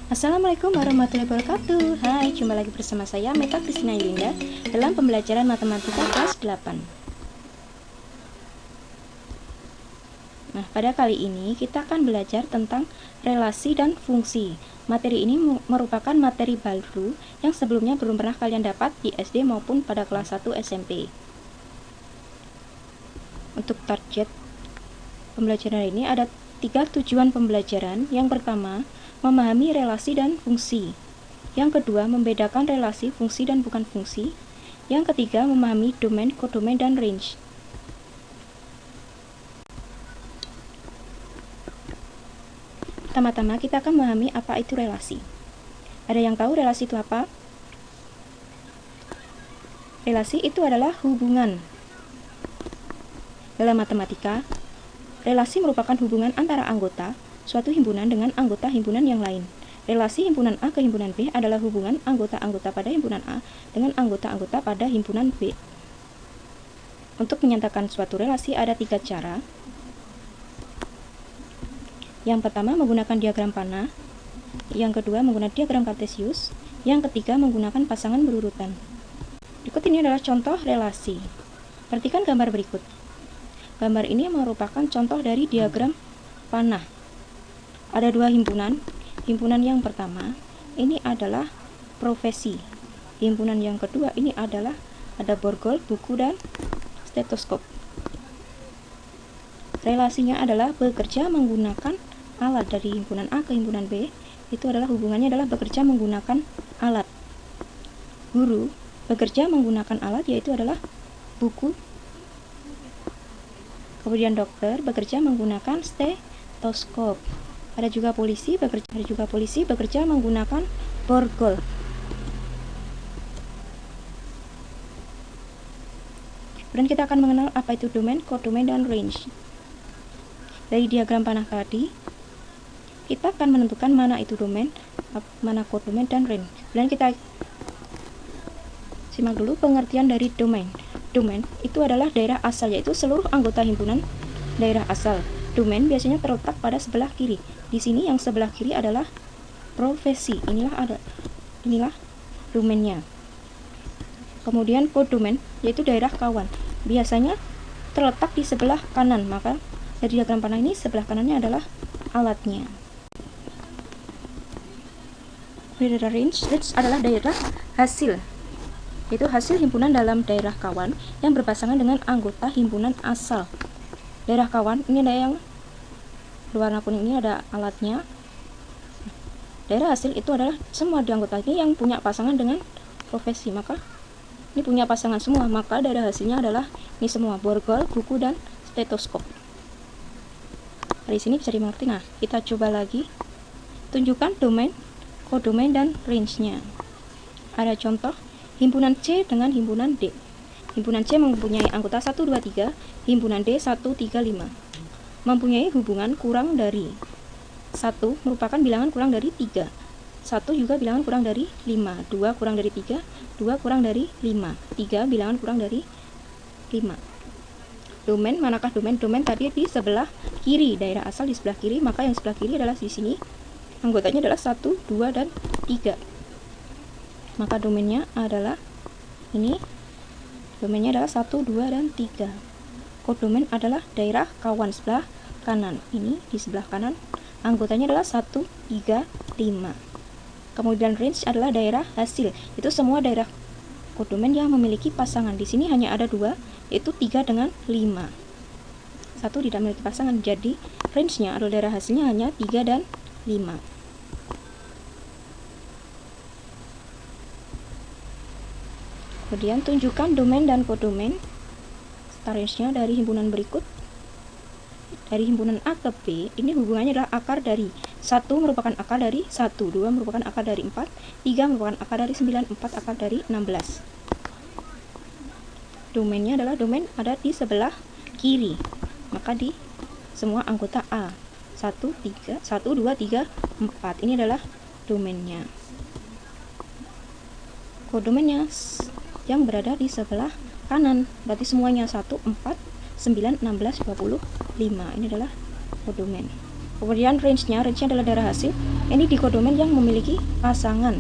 Assalamualaikum warahmatullahi wabarakatuh. Hai, jumpa lagi bersama saya Meta Kristina Yulinda dalam pembelajaran matematika kelas 8. Nah, pada kali ini kita akan belajar tentang relasi dan fungsi. Materi ini merupakan materi baru yang sebelumnya belum pernah kalian dapat di SD maupun pada kelas 1 SMP. Untuk target pembelajaran ini ada 3 tujuan pembelajaran. Yang pertama, memahami relasi dan fungsi. Yang kedua, membedakan relasi, fungsi, dan bukan fungsi. Yang ketiga, memahami domain, kodomain, dan range. Pertama-tama kita akan memahami apa itu relasi. Ada yang tahu relasi itu apa? Relasi itu adalah hubungan. Dalam matematika, relasi merupakan hubungan antara anggota suatu himpunan dengan anggota himpunan yang lain. Relasi himpunan A ke himpunan B adalah hubungan anggota-anggota pada himpunan A dengan anggota-anggota pada himpunan B. Untuk menyatakan suatu relasi ada 3 cara. Yang pertama menggunakan diagram panah, yang kedua menggunakan diagram kartesius, yang ketiga menggunakan pasangan berurutan. Berikut ini adalah contoh relasi. Perhatikan gambar berikut. Gambar ini merupakan contoh dari diagram panah. Ada 2 himpunan. Himpunan yang pertama ini adalah profesi. Himpunan yang kedua ini adalah ada borgol, buku, dan stetoskop. Relasinya adalah bekerja menggunakan alat. Dari himpunan A ke himpunan B itu adalah hubungannya adalah bekerja menggunakan alat. Guru bekerja menggunakan alat yaitu adalah buku. Kemudian dokter bekerja menggunakan stetoskop. Ada juga polisi bekerja menggunakan borgol. Kemudian kita akan mengenal apa itu domain, kodomain, dan range. Dari diagram panah tadi, kita akan menentukan mana itu domain, mana kodomain, dan range. Kemudian kita simak dulu pengertian dari domain. Domain itu adalah daerah asal, yaitu seluruh anggota himpunan daerah asal. Domain biasanya terletak pada sebelah kiri. Di sini yang sebelah kiri adalah profesi. Inilah domainnya. Kemudian kodomain yaitu daerah kawan. Biasanya terletak di sebelah kanan. Maka dari diagram panah ini sebelah kanannya adalah alatnya. Daerah range adalah daerah hasil. Yaitu hasil himpunan dalam daerah kawan yang berpasangan dengan anggota himpunan asal. Daerah kawan ini ada yang berwarna kuning, ini ada alatnya. Daerah hasil itu adalah semua di anggota ini yang punya pasangan dengan profesi, maka ini punya pasangan semua, maka daerah hasilnya adalah ini semua, borgol, buku, dan stetoskop. Dari sini bisa dimengerti. Nah, kita coba lagi. Tunjukkan domain, kodomain, dan range-nya. Ada contoh himpunan C dengan himpunan D. Himpunan C mempunyai anggota 1, 2, 3, himpunan D 1, 3, 5. Mempunyai hubungan kurang dari 1 merupakan bilangan kurang dari 3. 1 juga bilangan kurang dari 5. 2 kurang dari 3. 2 kurang dari 5. 3 bilangan kurang dari 5. Domain, manakah domain? Domain tadi di sebelah kiri, daerah asal di sebelah kiri, maka yang sebelah kiri adalah di sini. Anggotanya adalah 1, 2, dan 3. Maka domainnya adalah ini. Domainnya adalah 1, 2, dan 3. Kodomain adalah daerah kawan sebelah kanan. Ini di sebelah kanan. Anggotanya adalah 1, 3, 5. Kemudian range adalah daerah hasil. Itu semua daerah kodomain yang memiliki pasangan. Di sini hanya ada 2, yaitu 3 dengan 5. 1 tidak memiliki pasangan. Jadi range-nya atau daerah hasilnya hanya 3 dan 5. Kemudian tunjukkan domain dan kodomain. Range-nya dari himpunan berikut. Dari himpunan A ke B, ini hubungannya adalah akar dari 1 merupakan akar dari 1, 2 merupakan akar dari 4, 3 merupakan akar dari 9, 4 akar dari 16. Domainnya adalah domain ada di sebelah kiri. Maka di semua anggota A. 1, 2, 3, 4. Ini adalah domainnya. Kodomainnya yang berada di sebelah kanan, berarti semuanya 1, 4, 9, 16, 25. Ini adalah kodomain. Kemudian range-nya adalah daerah hasil. Ini di kodomen yang memiliki pasangan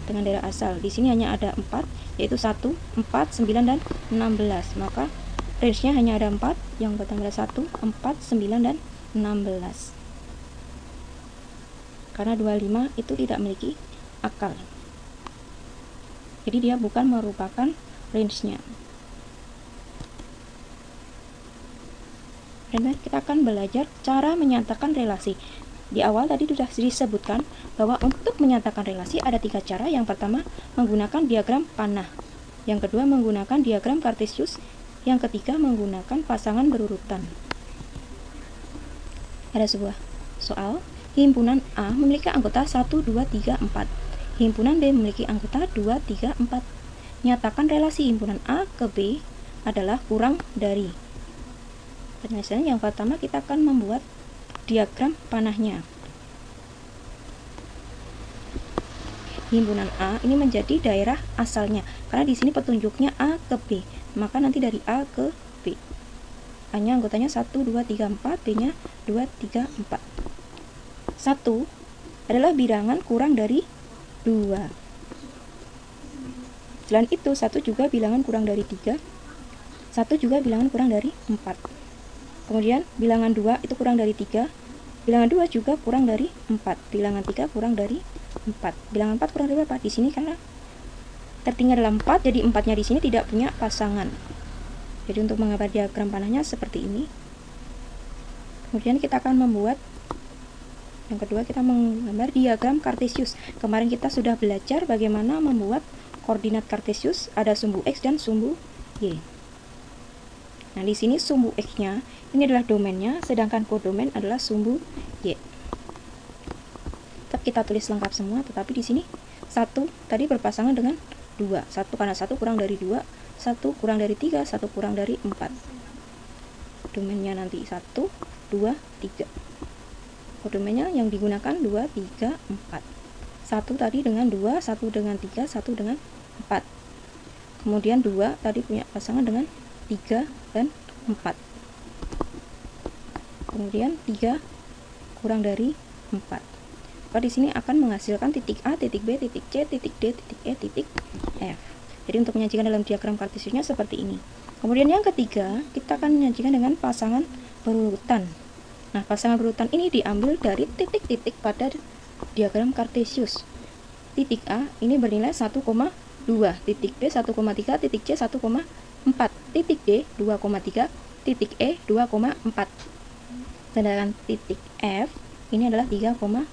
dengan daerah asal. Di sini hanya ada 4, yaitu 1, 4, 9, dan 16. Maka range-nya hanya ada 4, yang pertama adalah 1, 4, 9, dan 16. Karena 25 itu tidak memiliki akal. Jadi dia bukan merupakan range-nya. Dan kita akan belajar cara menyatakan relasi. Di awal tadi sudah disebutkan bahwa untuk menyatakan relasi ada 3 cara. Yang pertama menggunakan diagram panah, yang kedua menggunakan diagram kartesius, yang ketiga menggunakan pasangan berurutan. Ada sebuah soal, himpunan A memiliki anggota 1, 2, 3, 4. Himpunan B memiliki anggota 2, 3, 4. Nyatakan relasi himpunan A ke B adalah kurang dari. Penyelesaian yang pertama kita akan membuat diagram panahnya. Himpunan A ini menjadi daerah asalnya karena di sini petunjuknya A ke B, maka nanti dari A ke B. A-nya anggotanya 1, 2, 3, 4, B-nya 2, 3, 4. 1 adalah bilangan kurang dari 2. Selain itu 1 juga bilangan kurang dari 3, 1 juga bilangan kurang dari 4. Kemudian bilangan 2 itu kurang dari 3, bilangan 2 juga kurang dari 4, bilangan 3 kurang dari 4, bilangan 4 kurang dari berapa? Di sini karena tertinggal dalam 4, jadi 4-nya di sini tidak punya pasangan. Jadi untuk menggambar diagram panahnya seperti ini. Kemudian kita akan membuat yang kedua, kita menggambar diagram kartesius. Kemarin kita sudah belajar bagaimana membuat koordinat kartesius, ada sumbu X dan sumbu Y. Nah, di sini sumbu X-nya ini adalah domainnya, sedangkan kodomen adalah sumbu Y. Tetap kita tulis lengkap semua, tetapi di sini 1 tadi berpasangan dengan 2. 1 karena 1 kurang dari 2, 1 kurang dari 3, 1 kurang dari 4. Domainnya nanti 1, 2, 3. Kodomennya yang digunakan 2, 3, 4. 1 tadi dengan 2, 1 dengan 3, 1 dengan 4. Kemudian 2 tadi punya pasangan dengan 3 dan 4. Kemudian 3 kurang dari 4. Maka di sini akan menghasilkan titik A, titik B, titik C, titik D, titik E, titik F. Jadi untuk menyajikan dalam diagram kartesiusnya seperti ini. Kemudian yang ketiga, kita akan menyajikan dengan pasangan berurutan. Nah, pasangan berurutan ini diambil dari titik-titik pada diagram kartesius. Titik A ini bernilai 1,2, titik B 1,3, titik C 1,4, titik D 2,3, titik E 2,4. Sedangkan titik F ini adalah 3,4.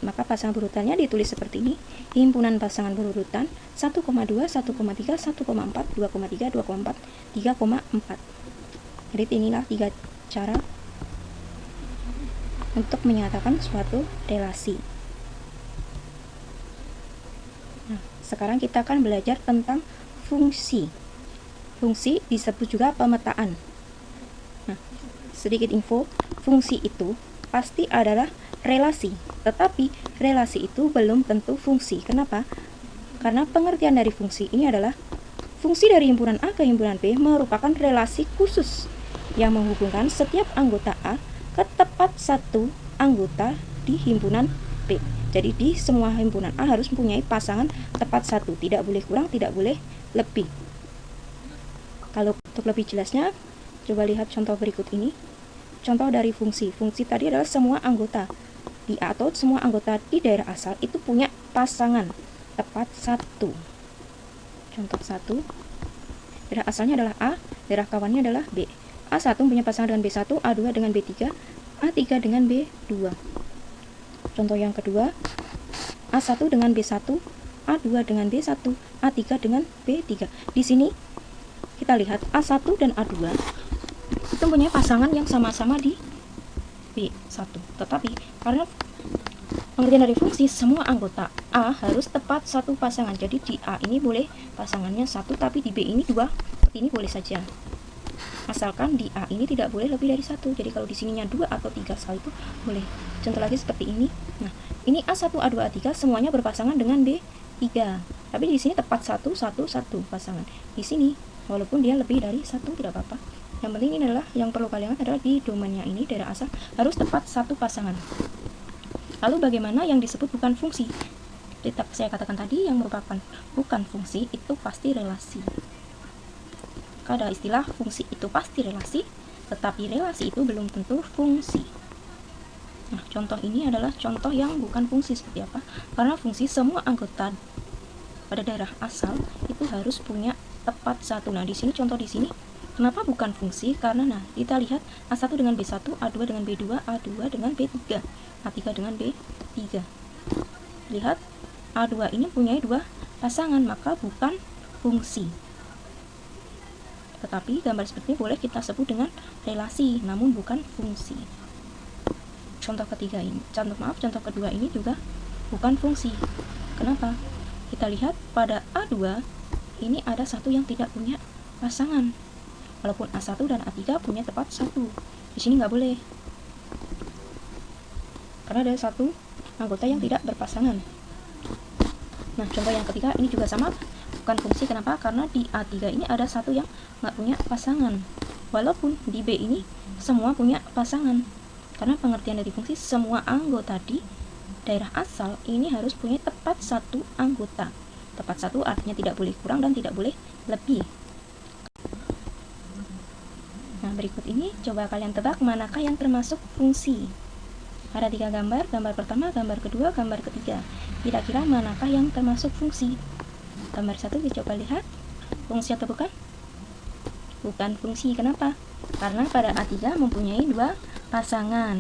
Maka pasangan berurutannya ditulis seperti ini. Himpunan pasangan berurutan 1,2, 1,3, 1,4, 2,3, 2,4, 3,4. Jadi inilah 3 cara untuk menyatakan suatu relasi. Nah, sekarang kita akan belajar tentang fungsi. Fungsi disebut juga pemetaan. Nah, sedikit info, fungsi itu pasti adalah relasi, tetapi relasi itu belum tentu fungsi. Kenapa? Karena pengertian dari fungsi ini adalah fungsi dari himpunan A ke himpunan B merupakan relasi khusus yang menghubungkan setiap anggota A ke tepat satu anggota di himpunan B. Jadi di semua himpunan A harus mempunyai pasangan tepat satu, tidak boleh kurang, tidak boleh lebih. Kalau untuk lebih jelasnya, coba lihat contoh berikut ini. Contoh dari fungsi. Fungsi tadi adalah semua anggota di A atau semua anggota di daerah asal itu punya pasangan tepat satu. Contoh 1. Daerah asalnya adalah A, daerah kawannya adalah B. A1 punya pasangan dengan B1, A2 dengan B3, A3 dengan B2. Contoh yang kedua, A1 dengan B1, A2 dengan B1, A3 dengan B3. Di sini kita lihat A1 dan A2 itu punya pasangan yang sama-sama di B1. Tetapi karena pengertian dari fungsi, semua anggota A harus tepat satu pasangan. Jadi di A ini boleh pasangannya 1, tapi di B ini 2. Ini boleh saja. Asalkan di A ini tidak boleh lebih dari 1. Jadi kalau di sininya 2 atau 3 sekali itu boleh. Contoh lagi seperti ini. Nah, ini A1, A2, A3 semuanya berpasangan dengan B3. Tapi di sini tepat 1, 1, 1 pasangan. Di sini walaupun dia lebih dari 1 tidak apa-apa. Yang penting ini adalah yang perlu kalian ingat adalah di domainnya ini daerah asal harus tepat satu pasangan. Lalu bagaimana yang disebut bukan fungsi? Tetap saya katakan tadi, yang merupakan bukan fungsi itu pasti relasi. Ada istilah fungsi itu pasti relasi, tetapi relasi itu belum tentu fungsi. Nah, contoh ini adalah contoh yang bukan fungsi. Seperti apa? Karena fungsi semua anggota pada daerah asal itu harus punya tepat satu. Nah, di sini contoh di sini kenapa bukan fungsi? Karena nah, kita lihat A1 dengan B1, A2 dengan B2, A2 dengan B3, A3 dengan B3. Lihat, A2 ini punya dua pasangan, maka bukan fungsi. Tetapi gambar seperti ini boleh kita sebut dengan relasi, namun bukan fungsi. Contoh ketiga ini, contoh kedua ini juga bukan fungsi. Kenapa? Kita lihat pada A2 ini ada satu yang tidak punya pasangan. Walaupun A1 dan A3 punya tepat satu. Di sini nggak boleh. Karena ada satu anggota yang tidak berpasangan. Nah, contoh yang ketiga ini juga sama, bukan fungsi. Kenapa? Karena di A3 ini ada satu yang nggak punya pasangan. Walaupun di B ini semua punya pasangan. Karena pengertian dari fungsi, semua anggota di daerah asal ini harus punya tepat satu anggota. Tepat satu artinya tidak boleh kurang dan tidak boleh lebih. Nah, berikut ini coba kalian tebak manakah yang termasuk fungsi. Ada 3 gambar, gambar pertama, gambar kedua, gambar ketiga. Kira-kira manakah yang termasuk fungsi? Gambar 1 dicoba lihat, fungsi atau bukan? Bukan fungsi. Kenapa? Karena pada A3 mempunyai 2 pasangan.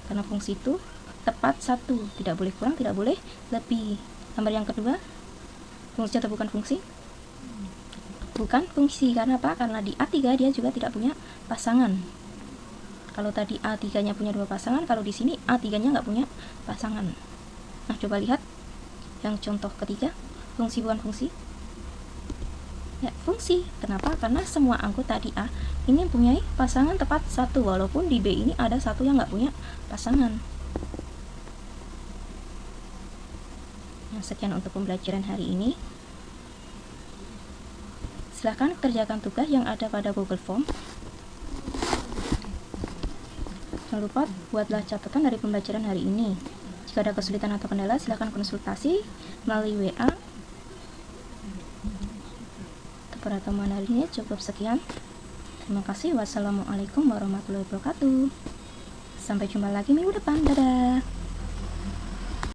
Karena fungsi itu tepat satu, tidak boleh kurang, tidak boleh lebih. Gambar yang kedua, fungsi atau bukan fungsi? Bukan fungsi. Karena apa? Karena di A3 dia juga tidak punya pasangan. Kalau tadi A3-nya punya 2 pasangan, kalau di sini A3-nya nggak punya pasangan. Nah, coba lihat yang contoh ketiga, fungsi bukan fungsi? Ya, fungsi. Kenapa? Karena semua anggota di A ini mempunyai pasangan tepat satu, walaupun di B ini ada satu yang nggak punya pasangan. Nah, sekian untuk pembelajaran hari ini. Silahkan kerjakan tugas yang ada pada Google Form. Jangan lupa buatlah catatan dari pembelajaran hari ini. Jika ada kesulitan atau kendala, silahkan konsultasi melalui WA. Untuk pertemuan hari ini cukup sekian. Terima kasih. Wassalamualaikum warahmatullahi wabarakatuh. Sampai jumpa lagi minggu depan. Dadah.